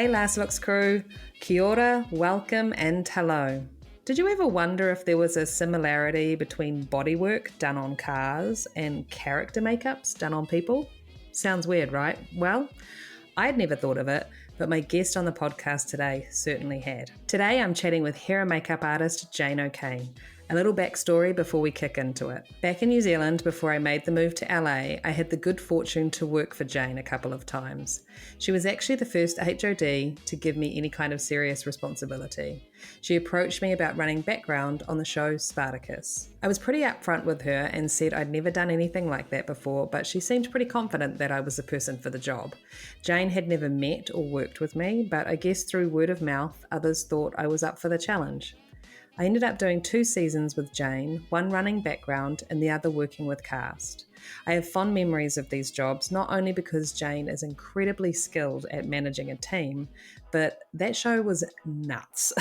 Hey Last Looks crew, kia ora, welcome and hello. Did you ever wonder if there was a similarity between bodywork done on cars and character makeups done on people? Sounds weird, right? Well, I'd never thought of it, but my guest on the podcast today certainly had. Today I'm chatting with hair and makeup artist Xena KANE. A little backstory before we kick into it. Back in New Zealand, before I made the move to LA, I had the good fortune to work for Jane a couple of times. She was actually the first HOD to give me any kind of serious responsibility. She approached me about running background on the show Spartacus. I was pretty upfront with her and said I'd never done anything like that before, but she seemed pretty confident that I was the person for the job. Jane had never met or worked with me, but I guess through word of mouth, others thought I was up for the challenge. I ended up doing 2 seasons with Jane, one running background and the other working with cast. I have fond memories of these jobs, not only because Jane is incredibly skilled at managing a team, but that show was nuts.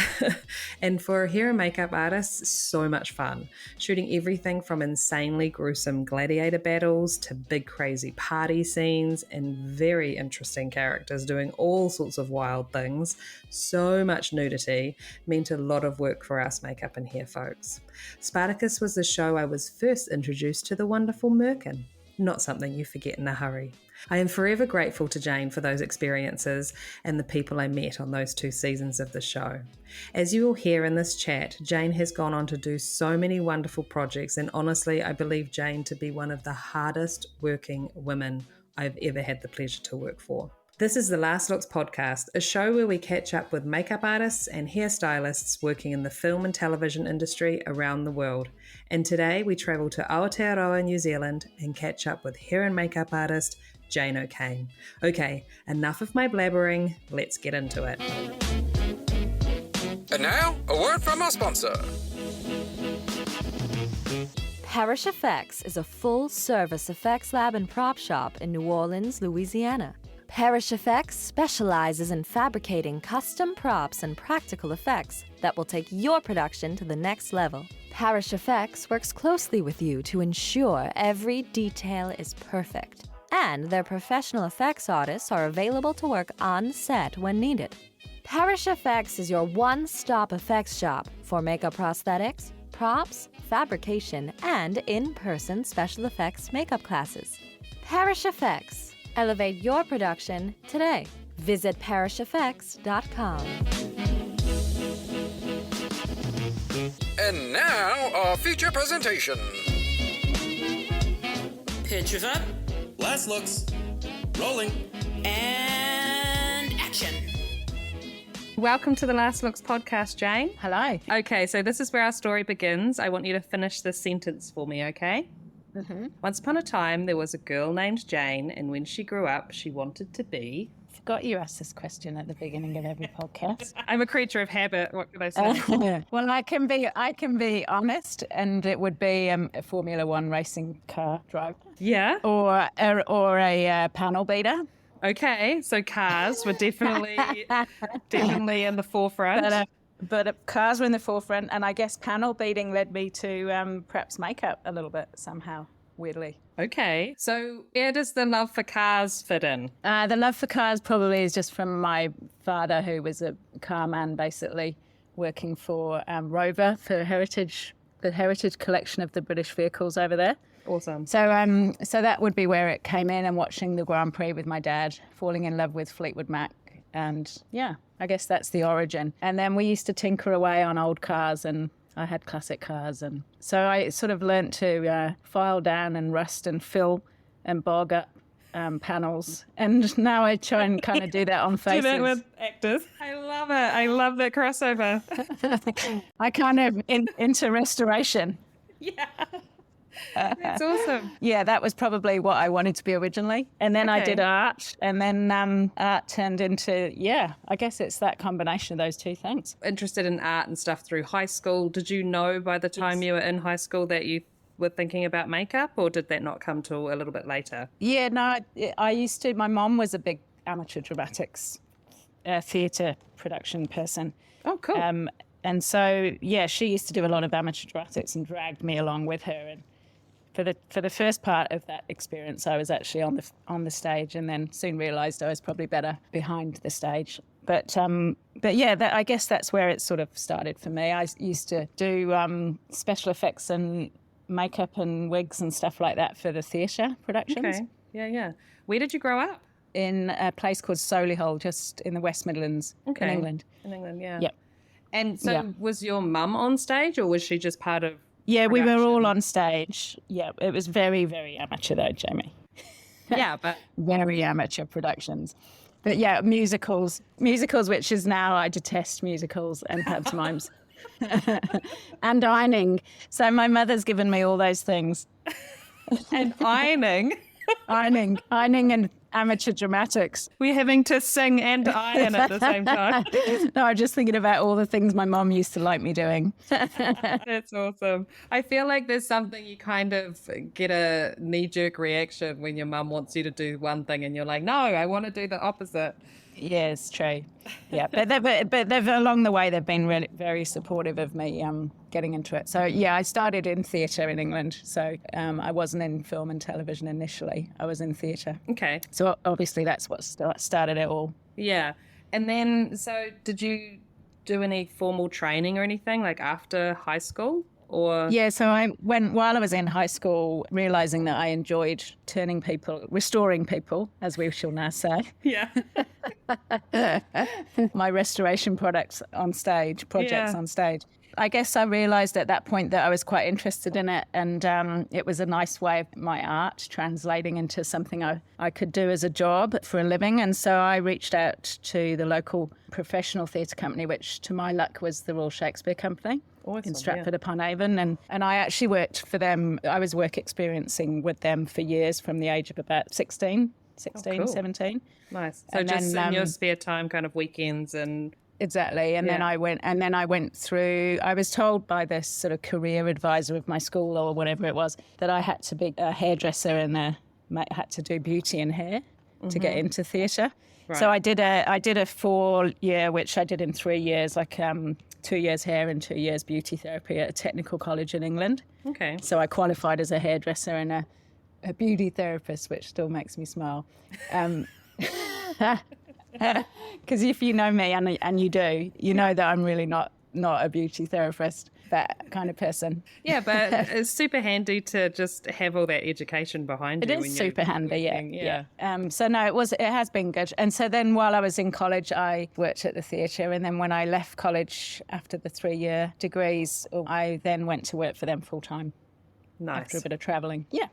And for a hair and makeup artist, so much fun. Shooting everything from insanely gruesome gladiator battles to big crazy party scenes and very interesting characters doing all sorts of wild things. So much nudity meant a lot of work for us makeup and hair folks. Spartacus was the show I was first introduced to the wonderful Merkin. Not something you forget in a hurry. I am forever grateful to Jane for those experiences and the people I met on those 2 seasons of the show. As you will hear in this chat, Jane has gone on to do so many wonderful projects, and honestly, I believe Jane to be one of the hardest working women I've ever had the pleasure to work for. This is the Last Looks podcast, a show where we catch up with makeup artists and hairstylists working in the film and television industry around the world. And today we travel to Aotearoa, New Zealand and catch up with hair and makeup artist Xena KANE. Okay, enough of my blabbering, let's get into it. And now, a word from our sponsor. Parish Effects is a full-service effects lab and prop shop in New Orleans, Louisiana. Parish Effects specializes in fabricating custom props and practical effects that will take your production to the next level. Parish Effects works closely with you to ensure every detail is perfect, and their professional effects artists are available to work on set when needed. Parish Effects is your one-stop effects shop for makeup prosthetics, props, fabrication, and in-person special effects makeup classes. Parish Effects. Elevate your production today. Visit parisheffects.com. And now, our feature presentation. Pictures up Last looks. Rolling. and action. Welcome to the Last Looks podcast, Jane. Hello. Okay, so this is where our story begins. I want you to finish this sentence for me, okay? Mm-hmm. Once upon a time, there was a girl named Jane, and when she grew up, she wanted to be... Forgot you asked this question at the beginning of every podcast. I'm a creature of habit. What can I say? Well, I can be honest, and it would be a Formula One racing car driver, Yeah. or a panel beater. Okay. So cars were definitely in the forefront. But cars were in the forefront, and I guess panel beating led me to perhaps makeup a little bit somehow, weirdly. Okay. So where does the love for cars fit in? The love for cars probably is just from my father, who was a car man, basically working for Rover for the heritage collection of the British vehicles over there. Awesome. So that would be where it came in, and watching the Grand Prix with my dad, falling in love with Fleetwood Mac. And yeah, I guess that's the origin. And then we used to tinker away on old cars, and I had classic cars. And so I sort of learnt to file down and rust and fill and bog up panels. And now I try and kind of do that on faces. Do that with actors. I love it. I love that crossover. I kind of into restoration. Yeah. That's awesome. Yeah, that was probably what I wanted to be originally. And then I did art, and then art turned into, I guess it's that combination of those two things. Interested in art and stuff through high school. Did you know by the time you were in high school that you were thinking about makeup, or did that not come till a little bit later? Yeah, no, I used to. My mom was a big amateur dramatics theatre production person. Oh, cool. And so, she used to do a lot of amateur dramatics and dragged me along with her. And for the first part of that experience, I was actually on the stage, and then soon realised I was probably better behind the stage. But yeah, I guess that's where it sort of started for me. I used to do special effects and makeup and wigs and stuff like that for the theatre productions. Okay. Yeah. Where did you grow up? In a place called Solihull, just in the West Midlands in England. In England, yeah. Yep. And so was your mum on stage, or was she just part of Yeah, we were all production? on stage. Yeah, it was very, very amateur though, Jamie. Yeah, but Very amateur productions. But yeah, musicals, which is now I detest musicals and pantomimes. And ironing. So my mother's given me all those things. and ironing. Ironing and amateur dramatics. We're having to sing and iron at the same time. No, I'm just thinking about all the things my mum used to like me doing. That's awesome. I feel like there's something you kind of get a knee-jerk reaction when your mum wants you to do one thing and you're like, no, I want to do the opposite. Yes, true. Yeah, but they've along the way they've been really very supportive of me getting into it. So yeah, I started in theatre in England. So I wasn't in film and television initially. I was in theatre. Okay. So obviously that's what started it all. Yeah. And then, so did you do any formal training or anything like after high school? Or Yeah, so while I was in high school, realising that I enjoyed restoring people, as we shall now say. Yeah. My restoration projects on stage. I guess I realised at that point that I was quite interested in it, and it was a nice way of my art translating into something I could do as a job for a living. And so I reached out to the local professional theatre company, which to my luck was the Royal Shakespeare Company. Awesome, In Stratford-upon-Avon, and I actually worked for them. I was work experiencing with them for years from the age of about 16, cool. 17. Nice. So And just then, in your spare time, kind of weekends and... Exactly. And then I went through, I was told by this sort of career advisor of my school or whatever it was, that I had to be a hairdresser and had to do beauty and hair to get into theatre. Right. So I did a 4-year, which I did in 3 years, like 2 years hair and 2 years beauty therapy at a technical college in England. Okay. So I qualified as a hairdresser and a beauty therapist, which still makes me smile. Because if you know me, and you do, you know that I'm really not a beauty therapist, that kind of person. Yeah, but it's super handy to just have all that education behind you. It is super handy, yeah. So no, it has been good. And so then while I was in college, I worked at the theatre, and then when I left college after the 3-year degrees, I then went to work for them full time. Nice. After a bit of travelling. Yeah.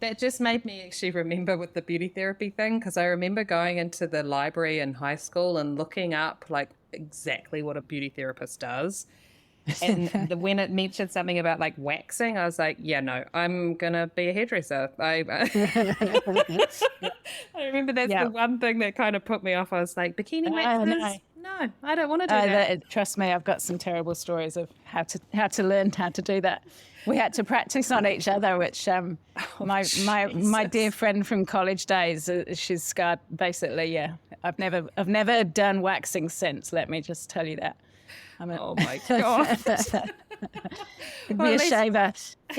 That just made me actually remember with the beauty therapy thing, because I remember going into the library in high school and looking up like exactly what a beauty therapist does. And when it mentioned something about like waxing, I was like, yeah, no, I'm going to be a hairdresser. I remember that's the one thing that kind of put me off. I was like, bikini waxes? No, I don't want to do that. Trust me, I've got some terrible stories of how to learn how to do that. We had to practice on each other, which my dear friend from college days, she's scarred. Basically, yeah. I've never done waxing since. Let me just tell you that. Oh my god! Give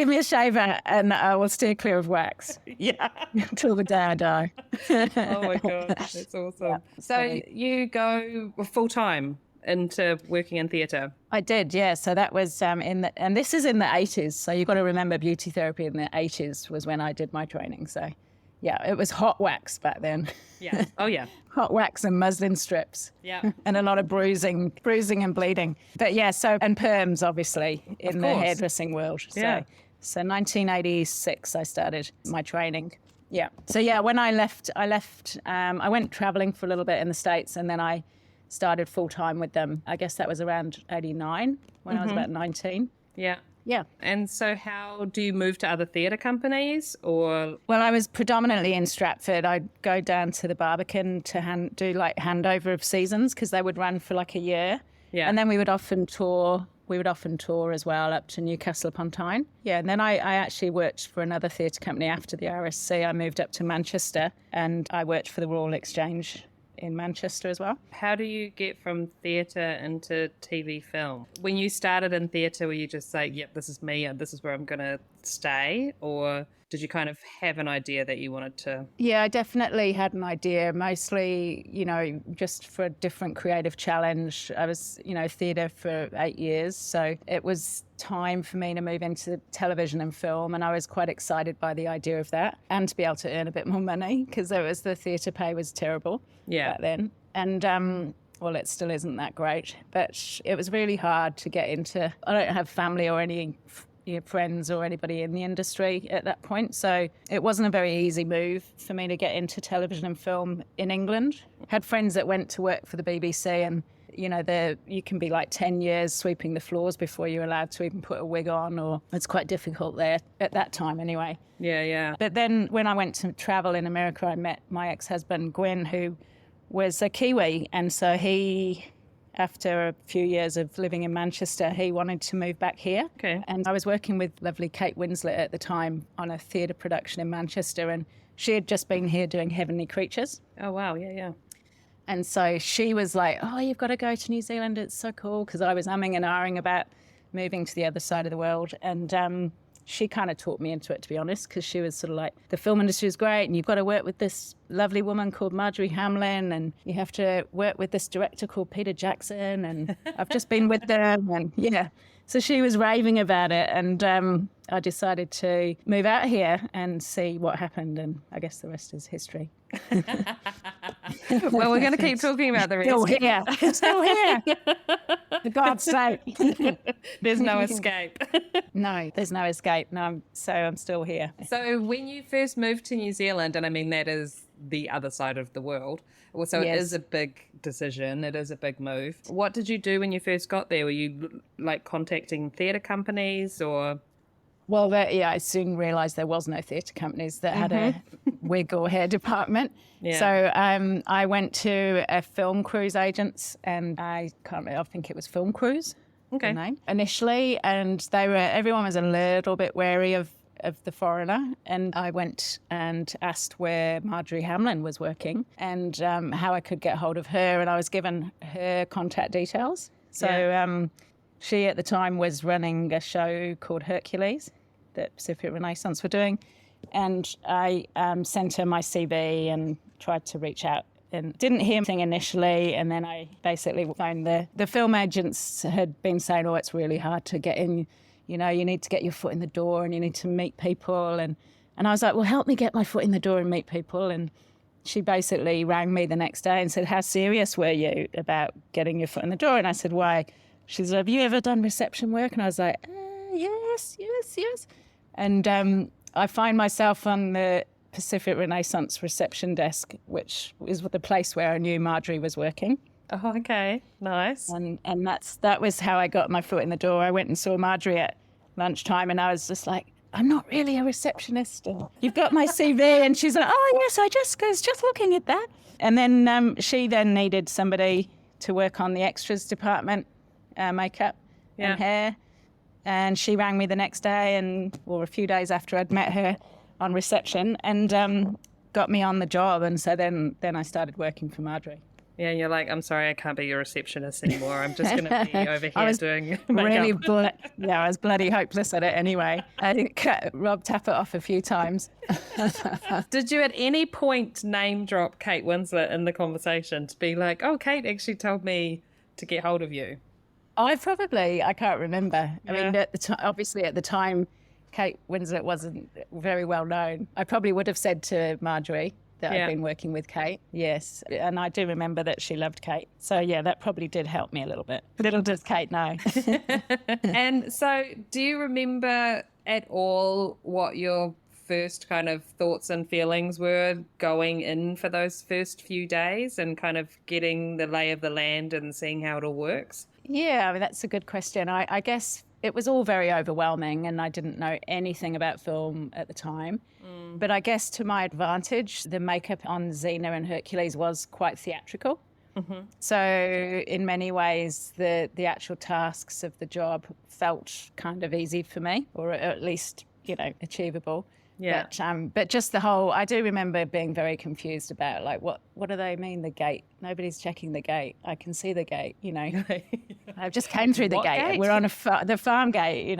me a shaver, and I will steer clear of wax. Yeah, until the day I die. Oh my god, that's awesome. Yeah, so you go full time into working in theatre? I did, yeah. So that was and this is in the 80s. So you've got to remember, beauty therapy in the 80s was when I did my training. So yeah, it was hot wax back then. Yeah. Oh yeah. Hot wax and muslin strips. Yeah. And a lot of bruising and bleeding. But yeah, so and perms obviously in the hairdressing world. Yeah. So 1986 I started my training. Yeah. So yeah, when I left, I went traveling for a little bit in the States, and then I started full time with them. I guess that was around 89 when I was about 19. Yeah. Yeah. And so how do you move to other theatre companies or? Well, I was predominantly in Stratford. I'd go down to the Barbican to do like handover of seasons, because they would run for like a year. Yeah. And then we would often tour. As well up to Newcastle upon Tyne. Yeah, and then I actually worked for another theatre company after the RSC. I moved up to Manchester, and I worked for the Royal Exchange in Manchester as well. How do you get from theatre into TV film? When you started in theatre, were you just like, yep, this is me and this is where I'm going to stay, or did you kind of have an idea that you wanted to? Yeah, I definitely had an idea, mostly, just for a different creative challenge. I was, theatre for 8 years, so it was time for me to move into television and film, and I was quite excited by the idea of that and to be able to earn a bit more money because the theatre pay was terrible back then. And well, it still isn't that great, but it was really hard to get into. I don't have family or any friends or anybody in the industry at that point, so it wasn't a very easy move for me to get into television and film in England. Had friends that went to work for the BBC, and you can be like 10 years sweeping the floors before you're allowed to even put a wig on, or it's quite difficult there at that time anyway. Yeah. But then when I went to travel in America, I met my ex-husband Gwyn, who was a Kiwi, and so he, after a few years of living in Manchester, he wanted to move back here. Okay. And I was working with lovely Kate Winslet at the time on a theatre production in Manchester, and she had just been here doing Heavenly Creatures. Oh, wow, yeah. And so she was like, oh, you've got to go to New Zealand, it's so cool, because I was umming and ahhing about moving to the other side of the world. And she kind of talked me into it, to be honest, because she was sort of like, the film industry is great and you've got to work with this lovely woman called Marjorie Hamlin, and you have to work with this director called Peter Jackson, and I've just been with them, and yeah. So she was raving about it, and I decided to move out here and see what happened, and I guess the rest is history. Well, we're going to keep talking about the rest. Still here. For God's sake. There's no escape. No, there's no escape. No, I'm still here. So when you first moved to New Zealand, and I mean that is the other side of the world, so It is a big decision, it is a big move. What did you do when you first got there? Were you like contacting theatre companies or? Well, I soon realised there was no theatre companies that had a wig or hair department. Yeah. So I went to a film cruise agents, and I think it was Film Cruise, the name, initially, and everyone was a little bit wary of the foreigner, and I went and asked where Marjorie Hamlin was working and how I could get hold of her, and I was given her contact details. So she at the time was running a show called Hercules that Pacific Renaissance were doing, and I sent her my CV and tried to reach out and didn't hear anything initially, and then I basically phoned the film agents. Had been saying, oh, it's really hard to get in, you need to get your foot in the door and you need to meet people, and I was like, well, help me get my foot in the door and meet people. And she basically rang me the next day and said, how serious were you about getting your foot in the door? And I said, why? She said, have you ever done reception work? And I was like, yes. And I find myself on the Pacific Renaissance reception desk, which is the place where I knew Marjorie was working. Oh, okay. Nice. And that was how I got my foot in the door. I went and saw Marjorie at lunchtime, and I was just like, I'm not really a receptionist. And you've got my CV. And she's like, oh, yes, I was just looking at that. And then she then needed somebody to work on the extras department, makeup and hair. And she rang me the next day, or a few days after I'd met her on reception, and got me on the job. And so then I started working for Marjorie. Yeah, and you're like, I'm sorry, I can't be your receptionist anymore. I'm just going to be over here doing makeup. Really, I was bloody hopeless at it anyway. I cut Rob Tappert off a few times. Did you at any point name drop Kate Winslet in the conversation to be like, oh, Kate actually told me to get hold of you? I can't remember. I mean, obviously at the time, Kate Winslet wasn't very well known. I probably would have said to Marjorie that I'd been working with Kate, yes. And I do remember that she loved Kate. So, yeah, that probably did help me a little bit. Little does Kate know. And so do you remember at all what your first kind of thoughts and feelings were going in for those first few days and kind of getting the lay of the land and seeing how it all works? Yeah, I mean, that's a good question. I guess it was all very overwhelming, and I didn't know anything about film at the time. But I guess to my advantage, the makeup on Xena and Hercules was quite theatrical. Mm-hmm. So in many ways, the actual tasks of the job felt kind of easy for me, or at least achievable. Yeah. But just the whole, I do remember being very confused about like, what do they mean, the gate? Nobody's checking the gate. I can see the gate, I just came through the What gate. gate? We're on the farm gate,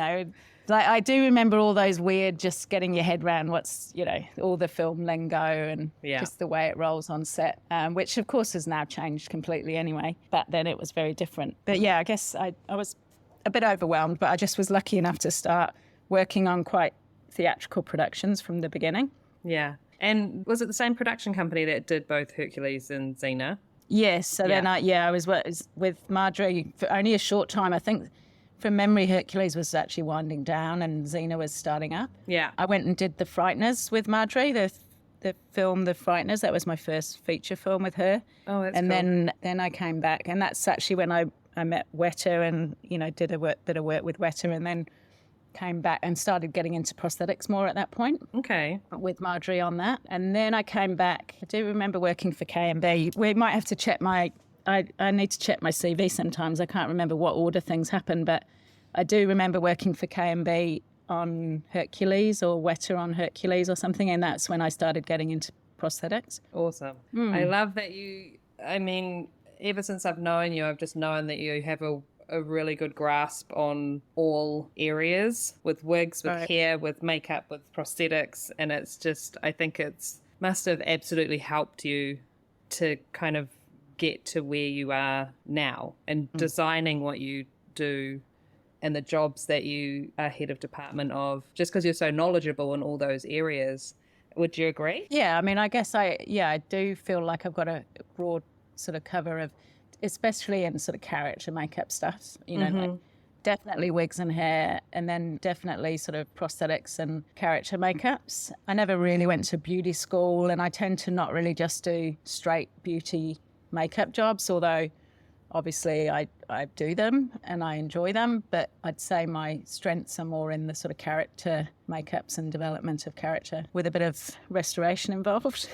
Like I do remember all those weird, just getting your head around what's, all the film lingo and just the way it rolls on set, which of course has now changed completely anyway. Back then it was very different. But yeah, I guess I was a bit overwhelmed, but I just was lucky enough to start working on quite theatrical productions from the beginning. Yeah. And was it the same production company that did both Hercules and Xena? Yes. So then I was with Marjorie for only a short time. I think from memory, Hercules was actually winding down and Xena was starting up. Yeah. I went and did The Frighteners with Marjorie, the film The Frighteners. That was my first feature film with her. Oh, that's and cool. then I came back, and that's actually when I met Weta and, did a bit of work with Weta, and then came back and started getting into prosthetics more at that point. Okay. With Marjorie on that. And then I came back. I do remember working for KMB. We might have to check I need to check my CV sometimes. I can't remember what order things happen, but I do remember working for KMB on Hercules or Weta on Hercules or something, and that's when I started getting into prosthetics. Awesome. I love that ever since I've known you, I've just known that you have a really good grasp on all areas, with wigs, with hair, with makeup, with prosthetics. And it's just, I think must have absolutely helped you to kind of get to where you are now and designing what you do and the jobs that you are head of department of, just because you're so knowledgeable in all those areas. Would you agree? Yeah, I mean, I guess I do feel like I've got a broad sort of cover of, especially in sort of character makeup stuff, like definitely wigs and hair, and then definitely sort of prosthetics and character makeups. I never really went to beauty school, and I tend to not really just do straight beauty makeup jobs, although obviously I do them and I enjoy them, but I'd say my strengths are more in the sort of character makeups and development of character with a bit of restoration involved.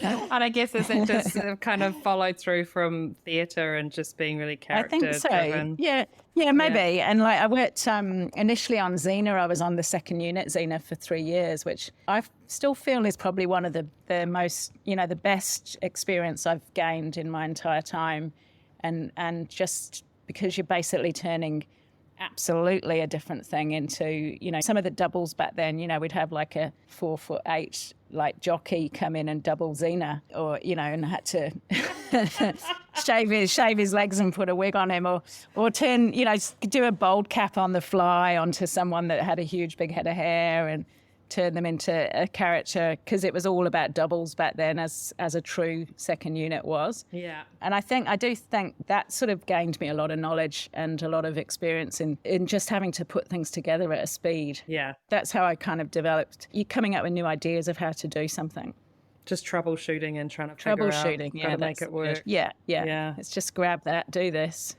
And I guess is it just kind of followed through from theatre and just being really character driven? I think so. Yeah, maybe. Yeah. And like I worked initially on Xena. I was on the second unit Xena for 3 years, which I still feel is probably one of the most, the best experience I've gained in my entire time. And just because you're basically turning absolutely a different thing into, some of the doubles back then, we'd have like a 4'8" like jockey come in and double Xena, or, and had to shave his legs and put a wig on him, or turn, do a bold cap on the fly onto someone that had a huge big head of hair and turn them into a character, because it was all about doubles back then, as a true second unit was. Yeah. And I do think that sort of gained me a lot of knowledge and a lot of experience in just having to put things together at a speed. Yeah. That's how I kind of developed, you coming up with new ideas of how to do something. Just troubleshooting and trying to figure out how to make it work. Yeah. It's just grab that, do this,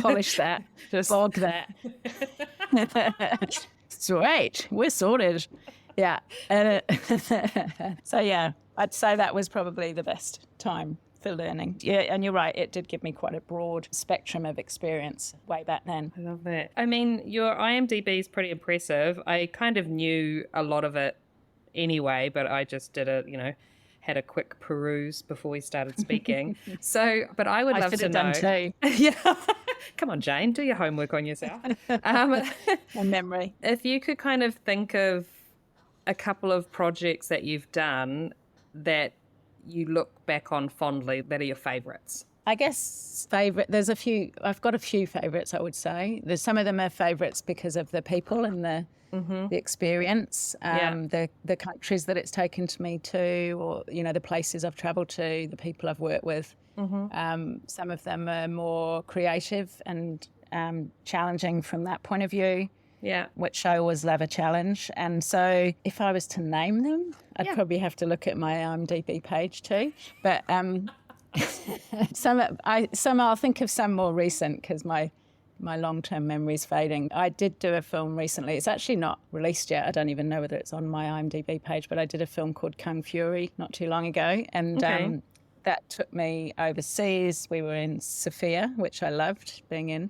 polish that, bog that. Sweet, we're sorted. Yeah. So yeah, I'd say that was probably the best time for learning. Yeah, and you're right, it did give me quite a broad spectrum of experience way back then. I love that. I mean, your IMDb is pretty impressive. I kind of knew a lot of it anyway, but I just did had a quick peruse before we started speaking. But I would love to know. Done too. Yeah. Come on, Jane, do your homework on yourself. My memory. If you could kind of think of a couple of projects that you've done that you look back on fondly that are your favourites. I guess there's a few, I've got a few favourites, I would say. Some of them are favourites because of the people and the experience, the countries that it's taken to me to, or, the places I've travelled to, the people I've worked with. Some of them are more creative and challenging from that point of view. Yeah, which I always love a challenge. And so if I was to name them, I'd probably have to look at my IMDb page too. But I'll think of some more recent, because my long-term memory's fading. I did do a film recently. It's actually not released yet. I don't even know whether it's on my IMDb page, but I did a film called Kung Fury not too long ago. And that took me overseas. We were in Sofia, which I loved, being in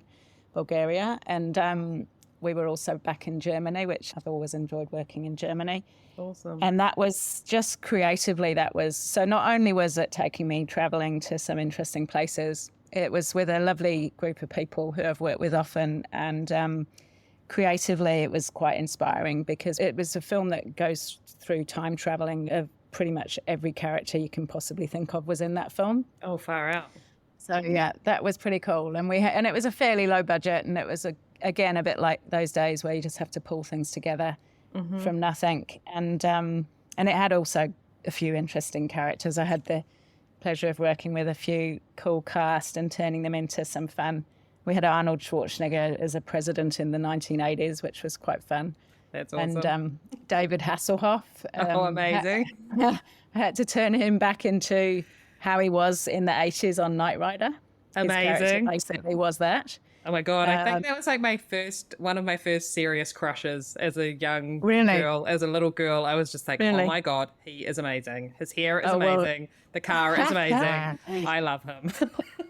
Bulgaria. And we were also back in Germany, which I've always enjoyed working in Germany. Awesome. And that was just creatively, so not only was it taking me traveling to some interesting places, it was with a lovely group of people who I've worked with often. And creatively, it was quite inspiring because it was a film that goes through time traveling of pretty much every character you can possibly think of was in that film. Oh, far out. So yeah, that was pretty cool. And and it was a fairly low budget, and it was again a bit like those days where you just have to pull things together from nothing. And it had also a few interesting characters. I had the pleasure of working with a few cool cast and turning them into some fun. We had Arnold Schwarzenegger as a president in the 1980s, which was quite fun. That's awesome. And David Hasselhoff. Amazing. I had to turn him back into how he was in the 80s on Knight Rider. Amazing. Basically was that. Oh my God. I think that was like one of my first serious crushes as a young girl, as a little girl. I was just like, oh my God, he is amazing. His hair is amazing. The car is amazing. I love him.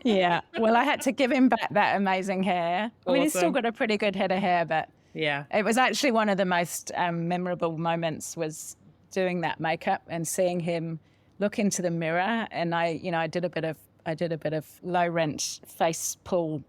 Yeah. Well, I had to give him back that amazing hair. I mean, he's still got a pretty good head of hair, but yeah, it was actually one of the most memorable moments was doing that makeup and seeing him look into the mirror. And I did a bit of low rent face pull,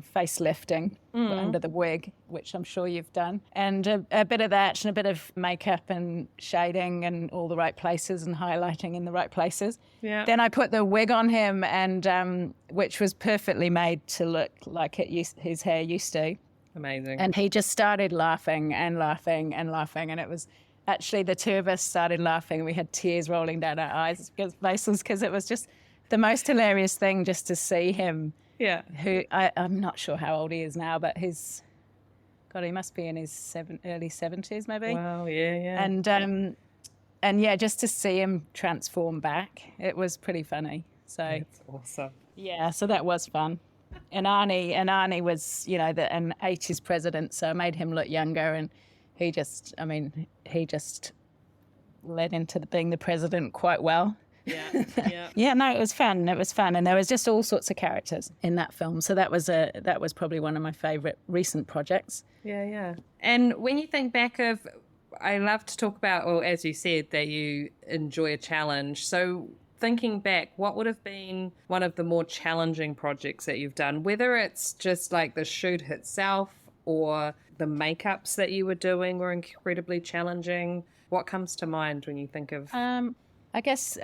face lifting under the wig, which I'm sure you've done. And a bit of that and a bit of makeup and shading and all the right places and highlighting in the right places. Yeah. Then I put the wig on him, and which was perfectly made to look like his hair used to. Amazing. And he just started laughing and laughing and laughing. And it was actually the two of us started laughing. We had tears rolling down our eyes because it was just the most hilarious thing just to see him. Yeah. Who I'm not sure how old he is now, but he must be in his early 70s maybe. Wow, yeah. And yeah, just to see him transform back, it was pretty funny. So that's awesome. Yeah, so that was fun. And Arnie was, an 80s president, so I made him look younger, and he just led into being the president quite well. Yeah, yeah. Yeah, no, it was fun, and there was just all sorts of characters in that film. So that was probably one of my favourite recent projects. Yeah, yeah. And when you think back I love to talk about, well, as you said, that you enjoy a challenge. So thinking back, what would have been one of the more challenging projects that you've done, whether it's just like the shoot itself or the makeups that you were doing were incredibly challenging? What comes to mind when you think of... I guess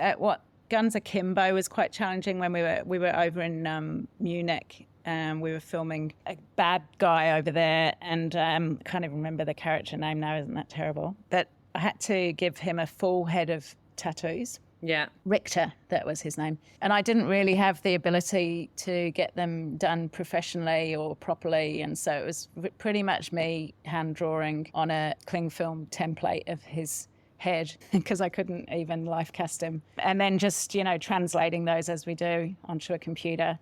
Guns Akimbo was quite challenging when we were over in Munich. We were filming a bad guy over there, and can't even remember the character name now. Isn't that terrible? But I had to give him a full head of tattoos. Yeah. Richter, that was his name. And I didn't really have the ability to get them done professionally or properly. And so it was pretty much me hand drawing on a cling film template of his head because I couldn't even life cast him. And then just, translating those as we do onto a computer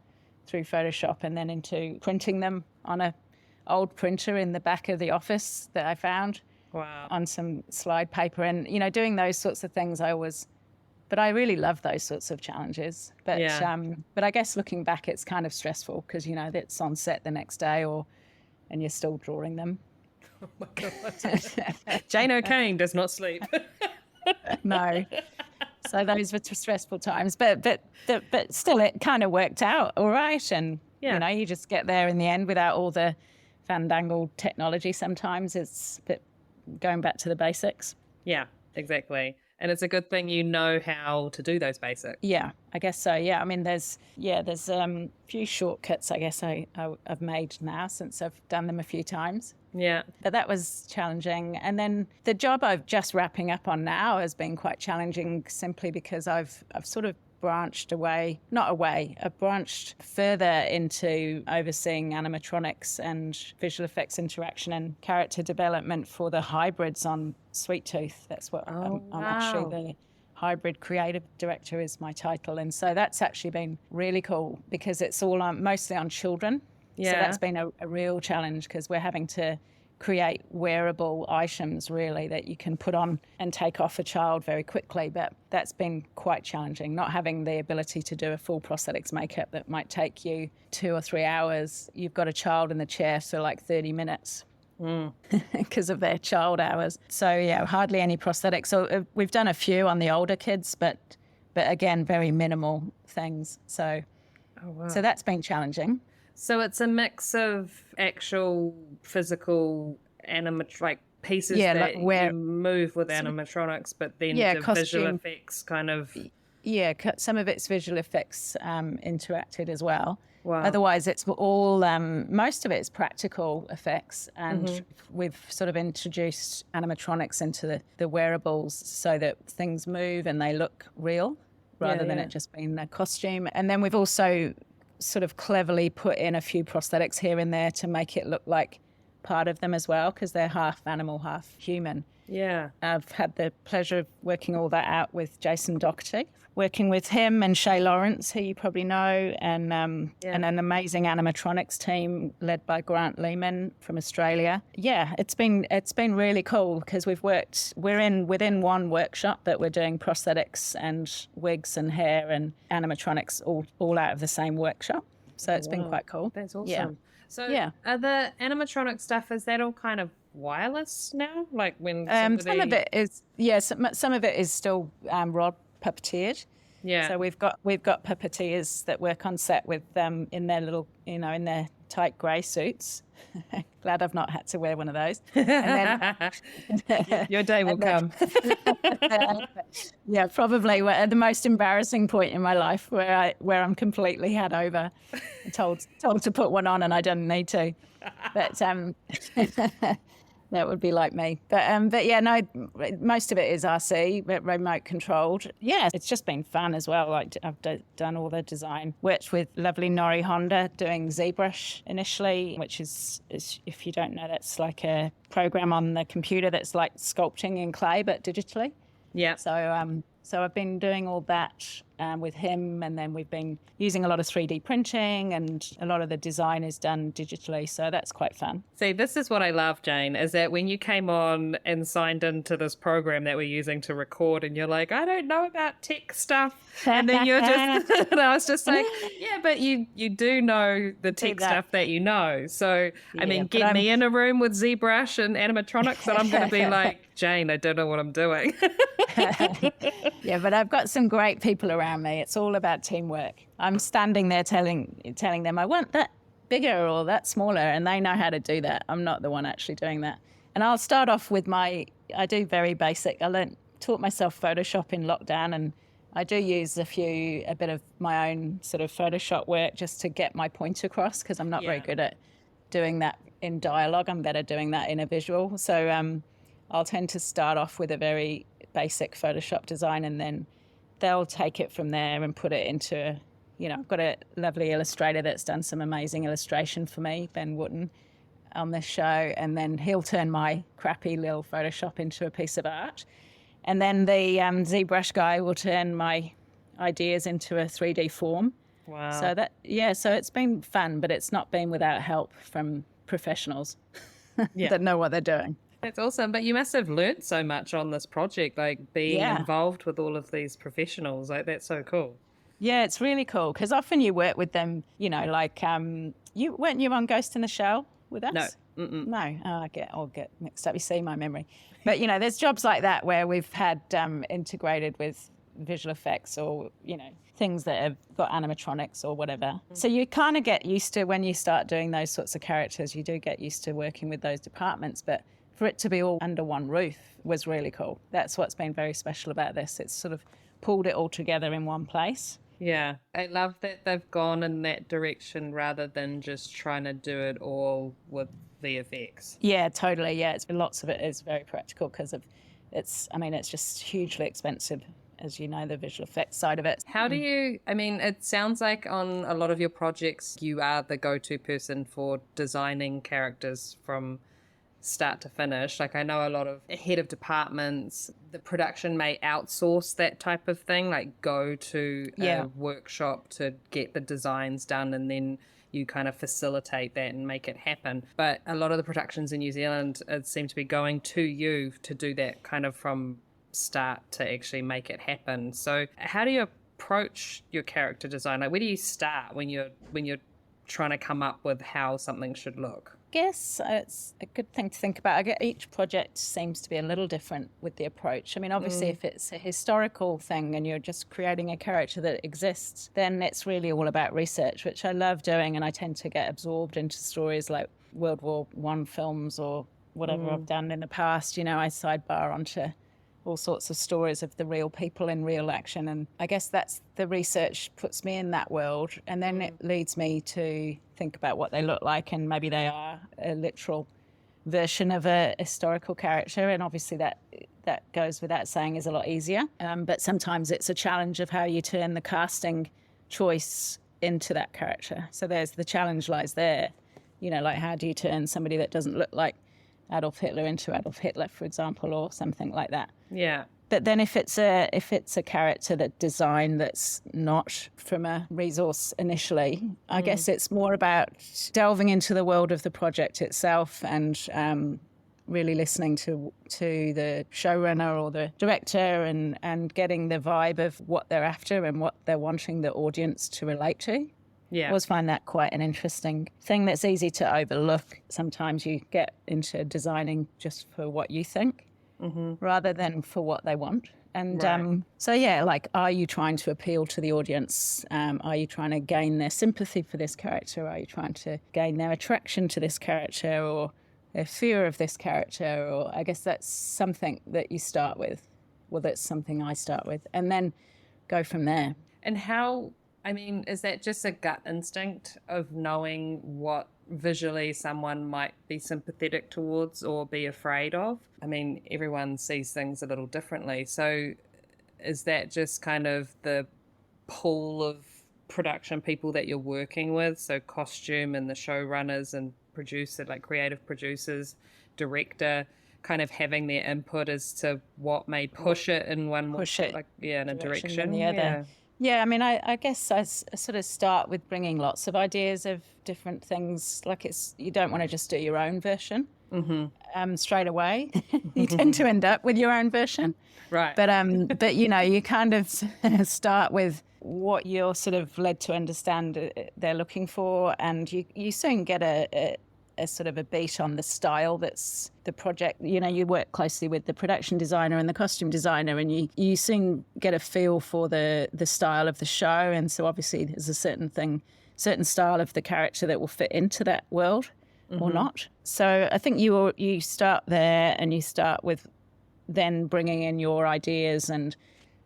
through Photoshop and then into printing them on a old printer in the back of the office that I found. Wow. On some slide paper. And, doing those sorts of things but I really love those sorts of challenges. But but I guess looking back, it's kind of stressful because, it's on set the next day and you're still drawing them. Oh my God. Jane O'Kane does not sleep. No. So those were stressful times. But still, it kind of worked out all right. And, you just get there in the end without all the fandangled technology sometimes. It's a bit going back to the basics. Yeah, exactly. And it's a good thing you know how to do those basics. Yeah, I guess so. Yeah, I mean, there's a few shortcuts I guess I've made now since I've done them a few times. Yeah. But that was challenging. And then the job I'm just wrapping up on now has been quite challenging simply because I've sort of branched further into overseeing animatronics and visual effects interaction and character development for the hybrids on Sweet Tooth. That's what I'm actually the hybrid creative director is my title. And so that's actually been really cool because it's all mostly on children. Yeah. So that's been a real challenge because we're having to create wearable items really that you can put on and take off a child very quickly, but that's been quite challenging, not having the ability to do a full prosthetics makeup that might take you 2 or 3 hours. You've got a child in the chair for like 30 minutes because of their child hours. So yeah, hardly any prosthetics. So we've done a few on the older kids, but again, very minimal things. So so that's been challenging. So it's a mix of actual physical like pieces that like where you move with animatronics, but then the visual costume. effects kind of... Yeah, some of it's visual effects interacted as well. Wow. Otherwise, it's all, most of it is practical effects. And we've sort of introduced animatronics into the wearables so that things move and they look real rather than it just being a costume. And then we've also sort of cleverly put in a few prosthetics here and there to make it look like part of them as well, because they're half animal, half human. Yeah. I've had the pleasure of working all that out with Jason Doherty, working with him and Shay Lawrence, who you probably know, and an amazing animatronics team led by Grant Lehman from Australia. Yeah, it's been really cool because we're within one workshop that we're doing prosthetics and wigs and hair and animatronics all out of the same workshop. So it's been quite cool. That's awesome. Yeah. So Yeah. are the animatronic stuff, is that all kind of wireless now? Like when Some of it is, some of it is still rod puppeteered. Yeah. So we've got puppeteers that work on set with them in their little, in their tight grey suits. Glad I've not had to wear one of those. And then, Your day will come. yeah, probably we're the most embarrassing point in my life where I'm completely had over, told to put one on and I didn't need to. But that would be like me. But yeah, no, most of it is RC, but remote controlled. Yeah, it's just been fun as well. Like I've done all the design. Worked with lovely Nori Honda doing ZBrush initially, which is, if you don't know, that's like a program on the computer that's like sculpting in clay, but digitally. Yeah. So I've been doing all that with him, and then we've been using a lot of 3D printing, and a lot of the design is done digitally, so that's quite fun. See, this is what I love, Jane, is that when you came on and signed into this program that we're using to record, and you're like, I don't know about tech stuff, and then you're just, and I was just like, yeah, but you do know the tech stuff that you know. So, I mean, get me in a room with ZBrush and animatronics, and I'm going to be like, Jane, I don't know what I'm doing. Yeah, but I've got some great people around me. It's all about teamwork. I'm standing there telling them I want that bigger or that smaller, and they know how to do that. I'm not the one actually doing that. And I'll start off with I do very basic. Taught myself Photoshop in lockdown, and I do use a bit of my own sort of Photoshop work just to get my point across, because I'm not very good at doing that in dialogue. I'm better doing that in a visual. So I'll tend to start off with a very basic Photoshop design, and then they'll take it from there and put it into, I've got a lovely illustrator that's done some amazing illustration for me, Ben Wooten, on this show, and then he'll turn my crappy little Photoshop into a piece of art. And then the ZBrush guy will turn my ideas into a 3D form. Wow. So it's been fun, but it's not been without help from professionals that know what they're doing. That's awesome. But you must have learnt so much on this project, like being involved with all of these professionals. Like, that's so cool. Yeah, it's really cool, because often you work with them, like weren't you on Ghost in the Shell with us? No. Mm-mm. No. I'll get mixed up. You see my memory. But, there's jobs like that where we've had integrated with visual effects or, things that have got animatronics or whatever. Mm-hmm. So you kind of get used to, when you start doing those sorts of characters, you do get used to working with those departments. But for it to be all under one roof was really cool. That's what's been very special about this. It's sort of pulled it all together in one place. Yeah, I love that they've gone in that direction rather than just trying to do it all with VFX. Yeah, totally. Yeah, lots of it is very practical because it's just hugely expensive, as you know, the visual effects side of it. How do you, it sounds like on a lot of your projects, you are the go-to person for designing characters from start to finish. Like, I know a lot of head of departments, the production may outsource that type of thing, like go to a workshop to get the designs done, and then you kind of facilitate that and make it happen. But a lot of the productions in New Zealand seem to be going to you to do that kind of from start to actually make it happen. So how do you approach your character design? Like, where do you start when you're trying to come up with how something should look? guess it's a good thing to think about. Each project seems to be a little different with the approach. I mean, obviously, if it's a historical thing and you're just creating a character that exists, then it's really all about research, which I love doing, and I tend to get absorbed into stories like World War One films or whatever I've done in the past. You know, I sidebar onto all sorts of stories of the real people in real action. And I guess that's the research puts me in that world. And then it leads me to think about what they look like. And maybe they are a literal version of a historical character. And obviously that goes without saying is a lot easier. But sometimes it's a challenge of how you turn the casting choice into that character. So there's the challenge lies there. You know, like how do you turn somebody that doesn't look like Adolf Hitler into Adolf Hitler, for example, or something like that. Yeah. But then if it's a character that design that's not from a resource initially, I guess it's more about delving into the world of the project itself and really listening to the showrunner or the director and getting the vibe of what they're after and what they're wanting the audience to relate to. Yeah. I always find that quite an interesting thing that's easy to overlook. Sometimes you get into designing just for what you think rather than for what they want. And so, yeah, like, are you trying to appeal to the audience? Are you trying to gain their sympathy for this character? Are you trying to gain their attraction to this character or their fear of this character? Or I guess that's something that you start with. Well, that's something I start with and then go from there. And how... I mean, is that just a gut instinct of knowing what visually someone might be sympathetic towards or be afraid of? I mean, everyone sees things a little differently. So is that just kind of the pool of production people that you're working with? So costume and the showrunners and producer, like creative producers, director, kind of having their input as to what may push it in one in a direction than the other. Yeah, I mean, I guess I sort of start with bringing lots of ideas of different things. Like you don't want to just do your own version straight away. You tend to end up with your own version. Right. But you know, you kind of start with what you're sort of led to understand they're looking for, and you soon get a sort of a beat on the style that's the project. You know, you work closely with the production designer and the costume designer, and you soon get a feel for the style of the show. And so obviously there's a certain style of the character that will fit into that world or not. So I think you start there, and you start with then bringing in your ideas and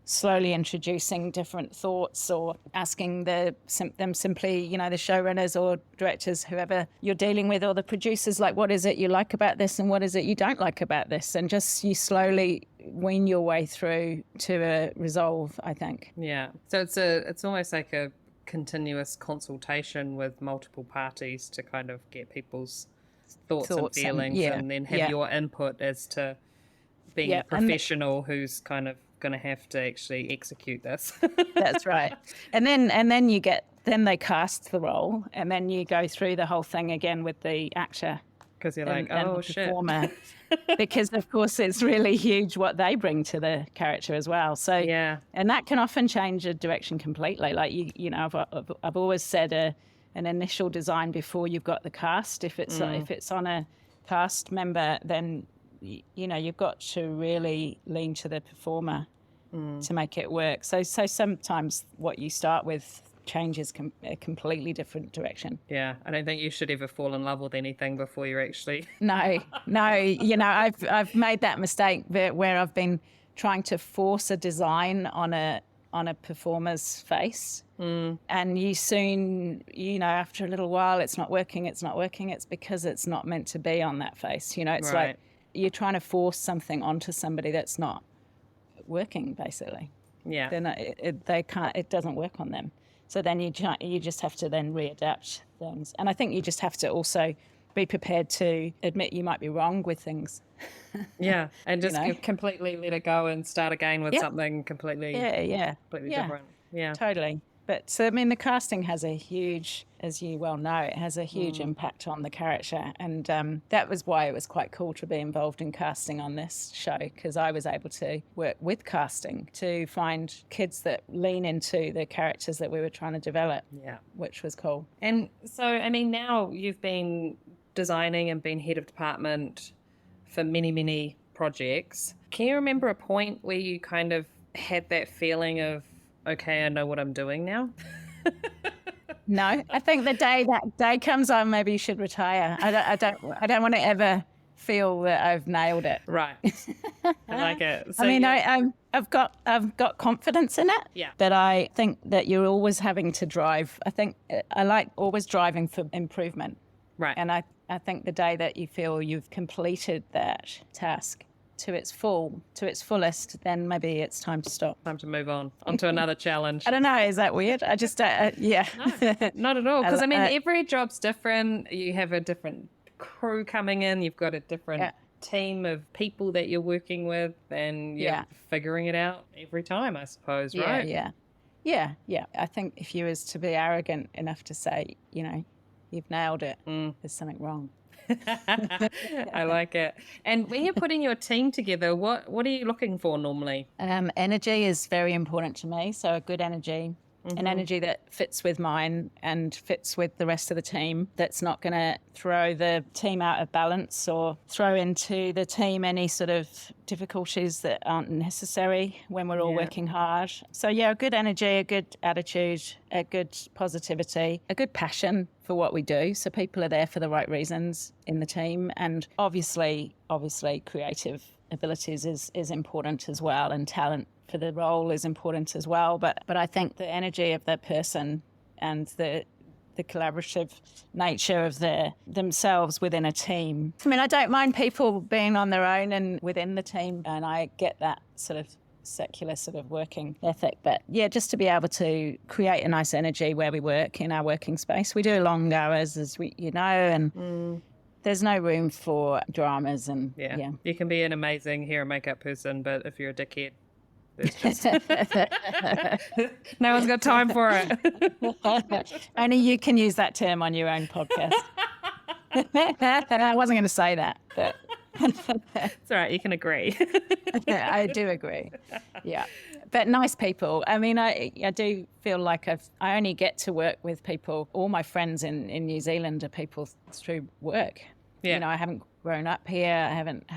slowly introducing different thoughts or asking them simply, you know, the showrunners or directors, whoever you're dealing with, or the producers, like, what is it you like about this and what is it you don't like about this? And just you slowly wean your way through to a resolve, I think. Yeah. So it's almost like a continuous consultation with multiple parties to kind of get people's thoughts and feelings and then have your input as to being a professional who's kind of going to have to actually execute this. That's right. And then they cast the role, and then you go through the whole thing again with the actor. Because you're and oh, the shit. Performer. Because, of course, it's really huge what they bring to the character as well. So, yeah. And that can often change a direction completely. Like, you know, I've always said an initial design before you've got the cast. If it's on a cast member, then you know, you've got to really lean to the performer to make it work. So sometimes what you start with changes a completely different direction. Yeah, I don't think you should ever fall in love with anything before you're actually... No, you know, I've made that mistake where I've been trying to force a design on a performer's face. And you soon, you know, after a little while, it's not working. It's because it's not meant to be on that face. You know, it's like you're trying to force something onto somebody that's not working, basically. Yeah. Then it doesn't work on them. So then you just have to then readapt things. And I think you just have to also be prepared to admit you might be wrong with things. Yeah, and just completely let it go and start again with something completely different. Yeah, totally. But so, I mean, the casting has a huge, as you well know, it has a huge impact on the character. And that was why it was quite cool to be involved in casting on this show, because I was able to work with casting to find kids that lean into the characters that we were trying to develop, which was cool. And so, I mean, now you've been designing and been head of department for many, many projects. Can you remember a point where you kind of had that feeling of, okay, I know what I'm doing now? No, I think the day that day comes on, maybe you should retire. I don't want to ever feel that I've nailed it. Right. I like it. So, I mean, I've got confidence in it. Yeah. But I think that you're always having to drive. I think I like always driving for improvement. Right. And I think the day that you feel you've completed that task to its fullest, then maybe it's time to stop. Time to move on to another challenge. I don't know. Is that weird? I just, yeah. No, not at all. Because, I mean, every job's different. You have a different crew coming in. You've got a different team of people that you're working with, and you're figuring it out every time, I suppose, right? Yeah. I think if you was to be arrogant enough to say, you've nailed it, there's something wrong. I like it. And when you're putting your team together, what are you looking for normally? Energy is very important to me. So a good energy, an energy that fits with mine and fits with the rest of the team, that's not going to throw the team out of balance or throw into the team any sort of difficulties that aren't necessary when we're all working hard. So a good energy, a good attitude, a good positivity, a good passion for what we do. So people are there for the right reasons in the team. And obviously creative abilities is important as well, and talent for the role is important as well. But I think the energy of that person and the collaborative nature of themselves within a team. I mean, I don't mind people being on their own and within the team, and I get that sort of secular sort of working ethic. But just to be able to create a nice energy where we work in our working space. We do long hours, as and there's no room for dramas. And you can be an amazing hair and makeup person, but if you're a dickhead, there's just no one's got time for it. Only you can use that term on your own podcast. I wasn't going to say that, but it's all right. You can agree. I do agree. Yeah. But nice people. I mean, I do feel like I only get to work with people. All my friends in New Zealand are people through work. Yeah. I haven't grown up here. I haven't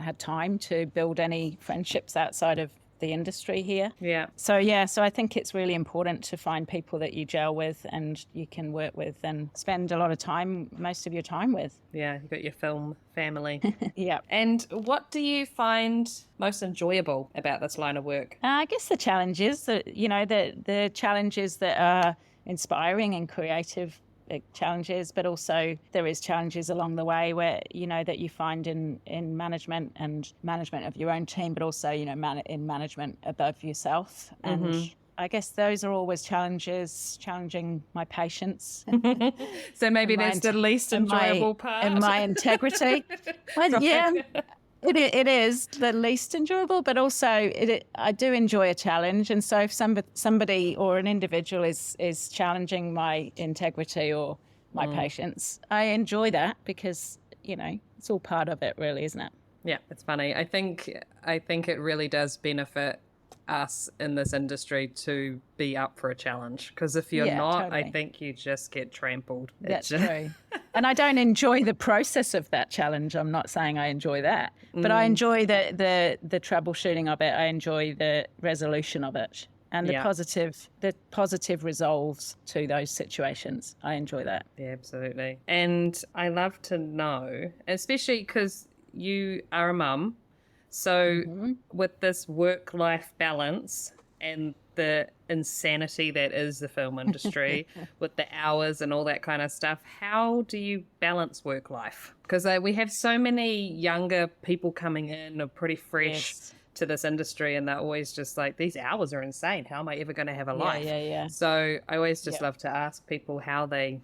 had time to build any friendships outside of the industry here. Yeah. So I think it's really important to find people that you gel with and you can work with and spend a lot of time, most of your time with. Yeah, you've got your film family. Yeah. And what do you find most enjoyable about this line of work? I guess the challenges, the challenges that are inspiring and creative challenges, but also there is challenges along the way where that you find in management and management of your own team, but also in management above yourself. And I guess those are always challenges, challenging my patience. So maybe that's the least enjoyable part. And my integrity. Yeah. It is the least enjoyable, but also I do enjoy a challenge. And so if somebody or an individual is challenging my integrity or my patience, I enjoy that because, it's all part of it really, isn't it? Yeah, it's funny. I think it really does benefit us in this industry to be up for a challenge, because if you're not, totally. I think you just get trampled. That's true. And I don't enjoy the process of that challenge. I'm not saying I enjoy that, but I enjoy the troubleshooting of it. I enjoy the resolution of it and the positive resolves to those situations. I enjoy that. Yeah, absolutely. And I love to know, especially because you are a mum, so with this work-life balance and the insanity that is the film industry with the hours and all that kind of stuff, how do you balance work-life? Because we have so many younger people coming in or pretty fresh to this industry, and they're always just like, these hours are insane. How am I ever going to have a life? Yeah. So I always just love to ask people how they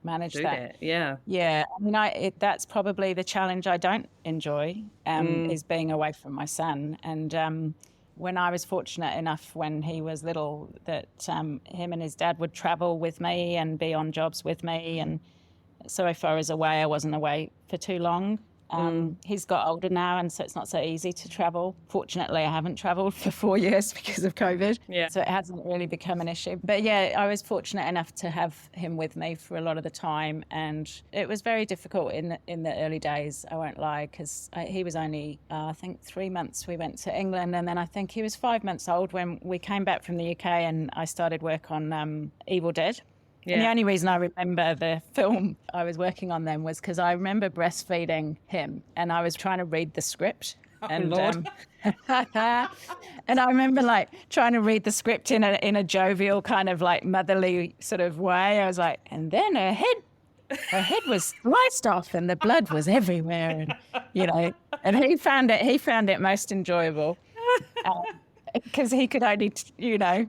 manage that. Yeah. I mean, that's probably the challenge I don't enjoy, is being away from my son. And when I was fortunate enough when he was little that him and his dad would travel with me and be on jobs with me, and so if I was away, I wasn't away for too long. He's got older now, and so it's not so easy to travel. Fortunately, I haven't travelled for 4 years because of COVID, so it hasn't really become an issue. But yeah, I was fortunate enough to have him with me for a lot of the time, and it was very difficult in the early days, I won't lie, because he was only, I think, 3 months. We went to England, and then I think he was 5 months old when we came back from the UK, and I started work on Evil Dead. Yeah. And the only reason I remember the film I was working on then was because I remember breastfeeding him, and I was trying to read the script. Lord. And I remember like trying to read the script in a jovial kind of like motherly sort of way. I was like, and then her head was sliced off and the blood was everywhere, and and he found it most enjoyable. Because he could only,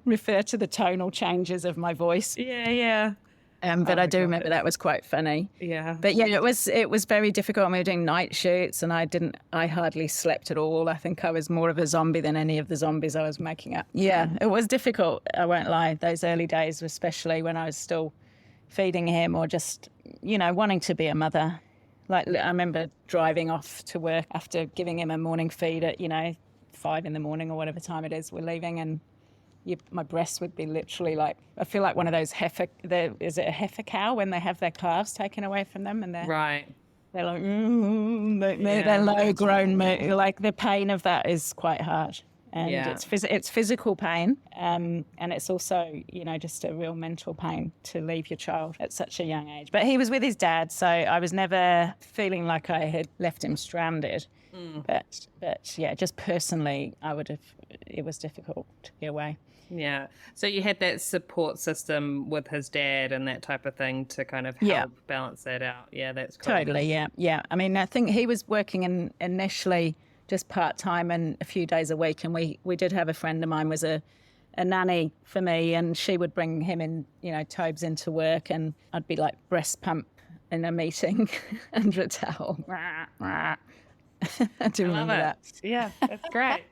refer to the tonal changes of my voice. Yeah. But I do remember that was quite funny. Yeah. But yeah, it was very difficult. We were doing night shoots, and I hardly slept at all. I think I was more of a zombie than any of the zombies I was making up. Yeah, it was difficult. I won't lie. Those early days, especially when I was still feeding him or just, wanting to be a mother. Like I remember driving off to work after giving him a morning feed at, 5 in the morning or whatever time it is we're leaving, and my breast would be literally like, I feel like one of those is it a heifer cow when they have their calves taken away from them, and they're like they're low grown, like the pain of that is quite hard, and it's physical pain, and it's also just a real mental pain to leave your child at such a young age. But he was with his dad, so I was never feeling like I had left him stranded. But yeah, just personally, it was difficult to be away. Yeah. So you had that support system with his dad and that type of thing to kind of help balance that out. Yeah, that's cool. Totally, yeah. I mean, I think he was working initially just part-time and a few days a week, and we did have a friend of mine was a nanny for me, and she would bring him in, Tobes into work, and I'd be like breast pump in a meeting under a towel. I do remember that. Yeah, that's great.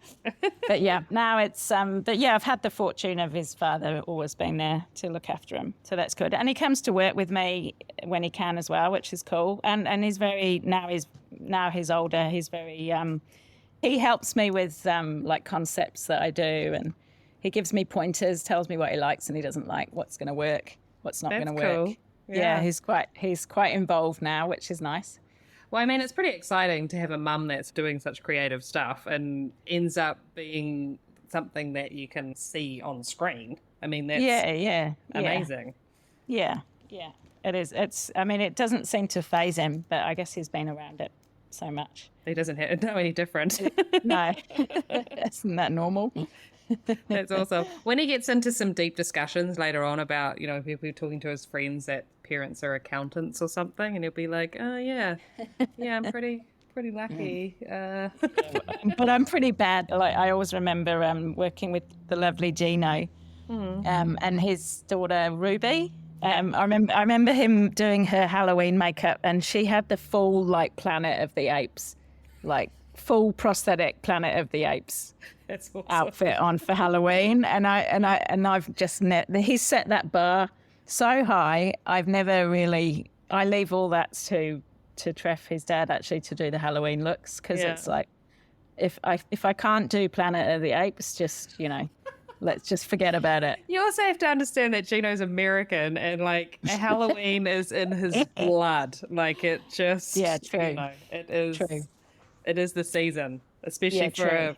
But yeah, now it's, I've had the fortune of his father always being there to look after him. So that's good. And he comes to work with me when he can as well, which is cool. And he's now he's older. He's very, he helps me with like concepts that I do. And he gives me pointers, tells me what he likes and he doesn't like, what's going to work, what's not going to work. Cool. Yeah, he's quite involved now, which is nice. Well, I mean, it's pretty exciting to have a mum that's doing such creative stuff and ends up being something that you can see on screen. I mean, that's amazing. Yeah, it is. It doesn't seem to faze him, but I guess he's been around it so much. He doesn't know any different. No, isn't that normal? That's awesome. When he gets into some deep discussions later on about, people talking to his friends that parents are accountants or something, and he'll be like, oh, yeah, I'm pretty lucky. But I'm pretty bad. Like I always remember working with the lovely Gino and his daughter Ruby. I remember him doing her Halloween makeup, and she had the full like Planet of the Apes, like full prosthetic Planet of the Apes outfit on for Halloween, and I've just he's set that bar so high. I've never really. I leave all that to Treff, his dad, actually, to do the Halloween looks, because it's like if I can't do Planet of the Apes, just let's just forget about it. You also have to understand that Gino's American, and like Halloween is in his blood. Like it just true. It is true. It is the season, especially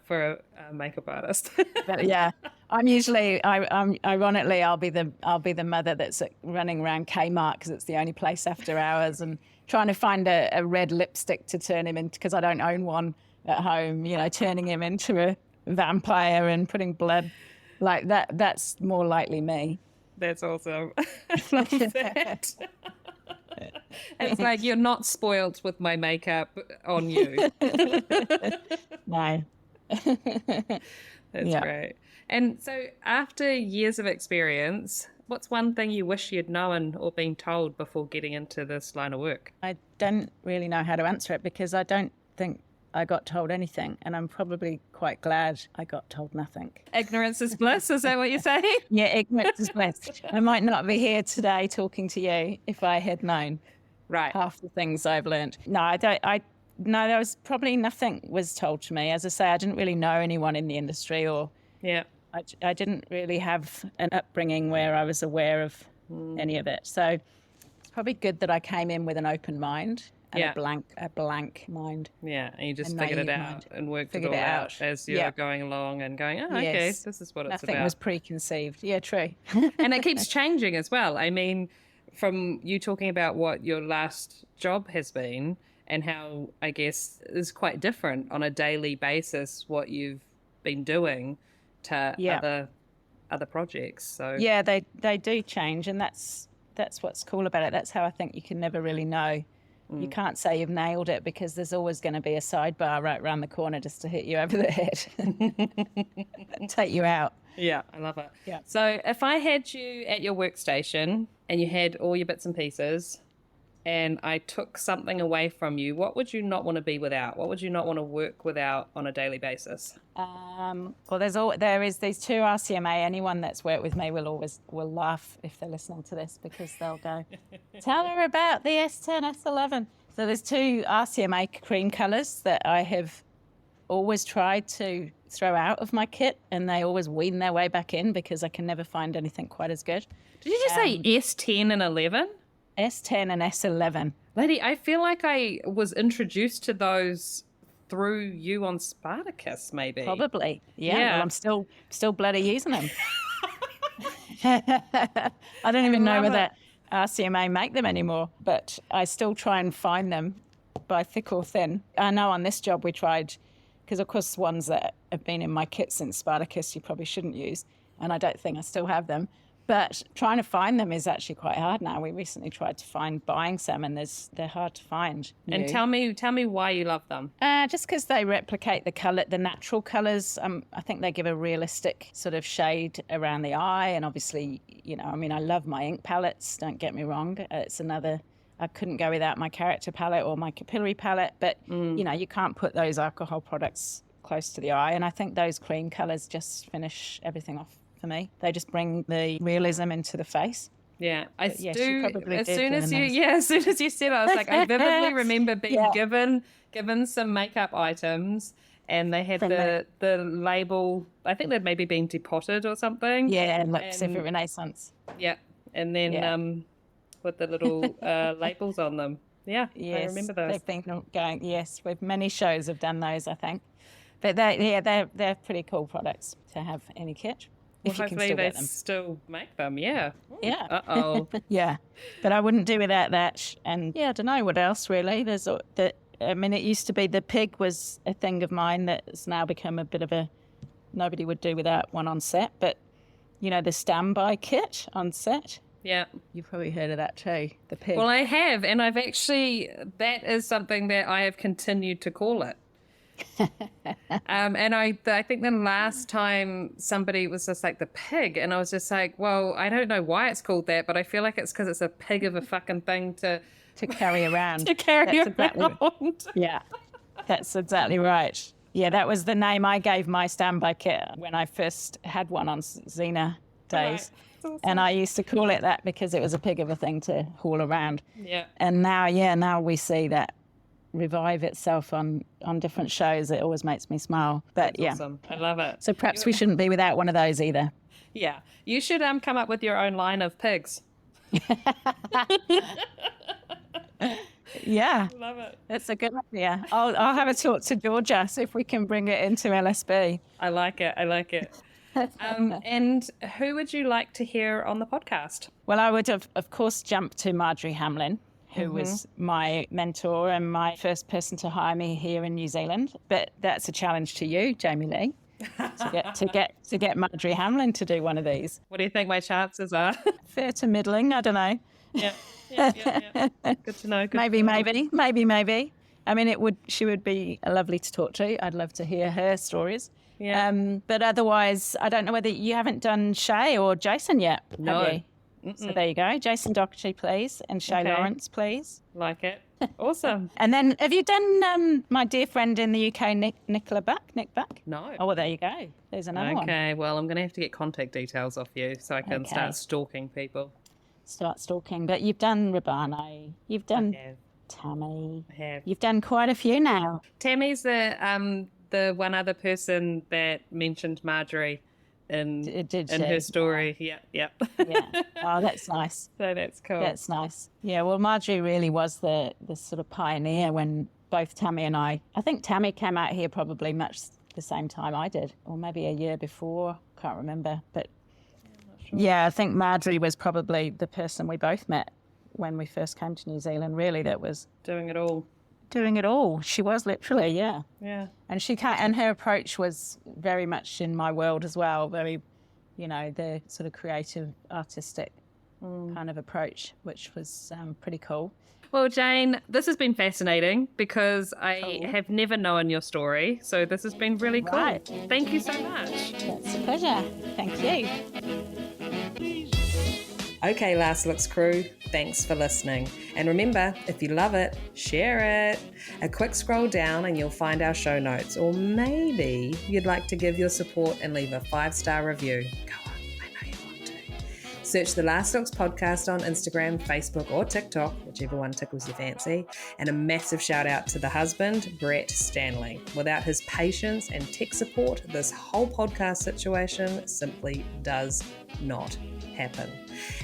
for a makeup artist. But yeah, I'm usually, ironically, I'll be the mother that's running around Kmart because it's the only place after hours, and trying to find a red lipstick to turn him into, because I don't own one at home. Turning him into a vampire and putting blood like that. That's more likely me. That's awesome. I love that. It's like, you're not spoiled with my makeup on you. No. That's great. And so after years of experience, what's one thing you wish you'd known or been told before getting into this line of work? I don't really know how to answer it, because I don't think I got told anything, and I'm probably quite glad I got told nothing. Ignorance is bliss, is that what you're saying? Yeah, ignorance is bliss. I might not be here today talking to you if I had known half the things I've learned. No, I don't. No, there was probably nothing was told to me. As I say, I didn't really know anyone in the industry, or Yeah. I didn't really have an upbringing where I was aware of any of it. So it's probably good that I came in with an open mind and Yeah. a blank mind. Yeah, and you just A figured it naive out mind. and worked it Figured all it out out. as you're Yeah. going along and going, oh, okay, Yes. this is what it's Nothing about. was preconceived. Yeah, true. And it keeps changing as well. I mean, from you talking about what your last job has been and how, I guess, is quite different on a daily basis what you've been doing to Yeah. other projects. So Yeah, they do change, and that's what's cool about it. That's how I think you can never really know. You can't say you've nailed it because there's always going to be a sidebar right around the corner just to hit you over the head and take you out. yeah, I love it. Yeah. So if I had you at your workstation and you had all your bits and pieces and I took something away from you, what would you not want to be without? What would you not want to work without on a daily basis? Well, there is these two RCMA. Anyone that's worked with me will laugh if they're listening to this because they'll go, tell her about the S10, S11. So there's two RCMA cream colours that I have always tried to throw out of my kit, and they always wean their way back in because I can never find anything quite as good. Did you just say S10 and 11? S10 and S11. Lady, I feel like I was introduced to those through you on Spartacus, maybe. Probably. Yeah. Yeah. Well, I'm still bloody using them. I don't even know love whether RCMA make them anymore, but I still try and find them by thick or thin. I know on this job we tried, because of course ones that have been in my kit since Spartacus you probably shouldn't use, and I don't think I still have them. But trying to find them is actually quite hard now. We recently tried to buying some, and they're hard to find. And new. tell me why you love them. Just because they replicate the natural colours. I think they give a realistic sort of shade around the eye, and obviously, I love my ink palettes. Don't get me wrong. It's another. I couldn't go without my character palette or my capillary palette, but you can't put those alcohol products close to the eye, and I think those cream colours just finish everything off. For me, they just bring the realism into the face. Yeah, yes, you probably as did soon as you said it, I was like, I vividly remember being given some makeup items, and they had the label. I think they'd maybe been depotted or something. Yeah, like Pacific Renaissance. Yeah, and then with the little labels on them. Yeah, yes, I remember those. They've been going. Yes, with many shows have done those. I think, but they're pretty cool products to have in a kit. If you can hopefully still they get them. still make them, yeah. Yeah. Uh-oh. Yeah. But I wouldn't do without that. And yeah, I don't know what else really. It used to be the pig was a thing of mine that's now become a bit of nobody would do without one on set. But, the standby kit on set. Yeah. You've probably heard of that too, the pig. Well, I have, and that is something that I have continued to call it. And I think the last time somebody was just like the pig, and I was just like, well, I don't know why it's called that, but I feel like it's because it's a pig of a fucking thing to carry around. to carry around. Yeah, that's exactly right. Yeah, that was the name I gave my standby kit when I first had one on Xena days. Right. Awesome. And I used to call it that because it was a pig of a thing to haul around. Yeah. And now we see that revive itself on different shows. It always makes me smile. But That's awesome. I love it. So perhaps we shouldn't be without one of those either. Yeah. You should come up with your own line of pigs. Yeah. Love it. That's a good idea. I'll have a talk to Georgia, see if we can bring it into LSB. I like it. And who would you like to hear on the podcast? Well, I would have, of course, jumped to Marjorie Hamlin, who was my mentor and my first person to hire me here in New Zealand. But that's a challenge to you, Jamie Lee, to get Marjorie Hamlin to do one of these. What do you think my chances are? Fair to middling, I don't know. Yeah. Good to know. Maybe. I mean, she would be lovely to talk to. I'd love to hear her stories. Yeah. But otherwise, I don't know whether you haven't done Shay or Jason yet. No. Have you? So there you go. Jason Docherty, please. And Shay Lawrence, please. Like it. Awesome. And then have you done my dear friend in the UK, Nick Buck? No. Oh, well, there you go. There's another one. Okay, well, I'm going to have to get contact details off you so I can start stalking people. Start stalking. But you've done Rabane. You've done Tammy. I have. You've done quite a few now. Tammy's the one other person that mentioned Marjorie in her story. Yeah. Yeah. Oh, that's nice. So that's cool. That's nice. Yeah, well, Marjorie really was the sort of pioneer when both Tammy and I think Tammy came out here probably much the same time I did, or maybe a year before. Can't remember. But yeah, I think Marjorie was probably the person we both met when we first came to New Zealand, really, that was doing it all. Doing it all. She was literally, yeah. Yeah. And her approach was very much in my world as well, very, the sort of creative, artistic kind of approach, which was pretty cool. Well, Jane, this has been fascinating because I have never known your story. So this has been really cool. Right. Thank you so much. That's a pleasure. Thank you. Okay, Last Looks crew, thanks for listening. And remember, if you love it, share it. A quick scroll down and you'll find our show notes. Or maybe you'd like to give your support and leave a 5-star review. Go on, I know you want to. Search the Last Looks podcast on Instagram, Facebook, or TikTok, whichever one tickles your fancy. And a massive shout out to the husband, Brett Stanley. Without his patience and tech support, this whole podcast situation simply does not happen.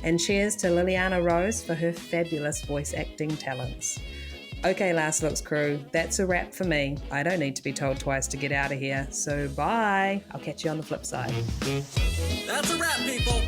And cheers to Liliana Rose for her fabulous voice acting talents. Okay, Last Looks crew, that's a wrap for me. I don't need to be told twice to get out of here, so bye. I'll catch you on the flip side. That's a wrap, people.